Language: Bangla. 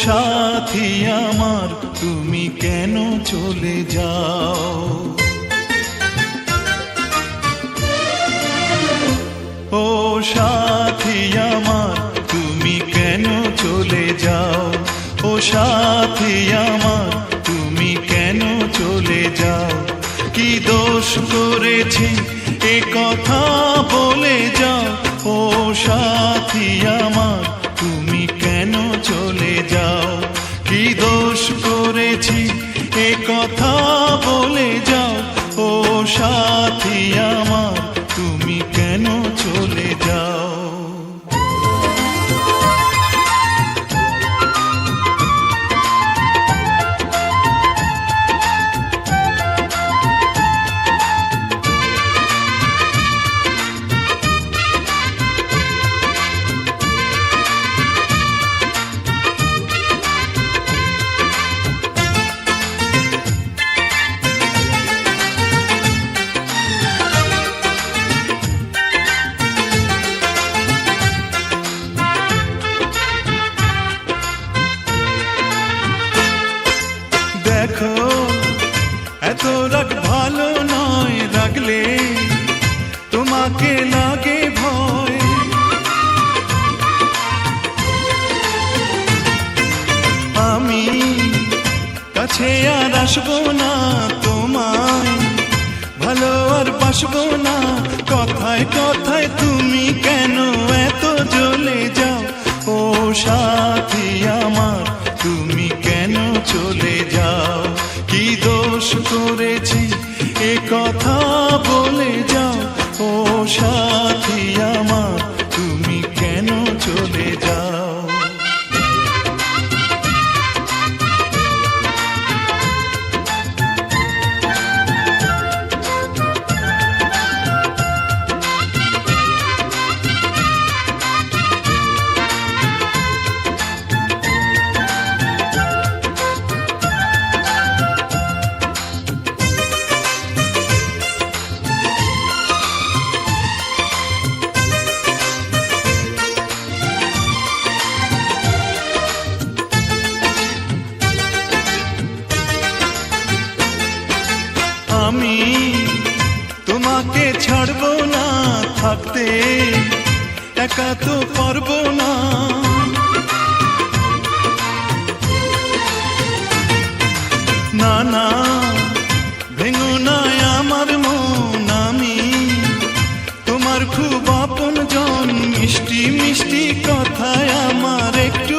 সাথী আমার তুমি কেন চলে যাও, ও সাথী আমার তুমি কেন চলে যাও, ও সাথী আমার তুমি কেন চলে যাও। কি দোষ করেছি এ কথা বলে যাও, ও সাথী আমার তুমি কেন চলে যাও। কি দোষ করেছি এ কথা বলে যাও, ও সাথী আমার তুমি কেন চলে যাও। দেখো এত রাগ ভালো নয়, রাগলে তোমাকে লাগে ভয়। আমি কাছে আর আসবো না, তোমায় ভালো আর বাসবো না। কথায় কথায় তুমি কেন এত জ্বলে যাও, ও সাথী আমার তুমি কেন চলে যাও। কি দোষ করেছি এ কথা বলে যাও, ও সাথী আমার তুমি কেন চলে যাও। আমি তোমাকে ছাড়বো না, থাকতে একা তো পারবো না। না না ভেঙো না আমার মন, আমি তোমার খুব আপন জন। মিষ্টি মিষ্টি কথায় আমার একটু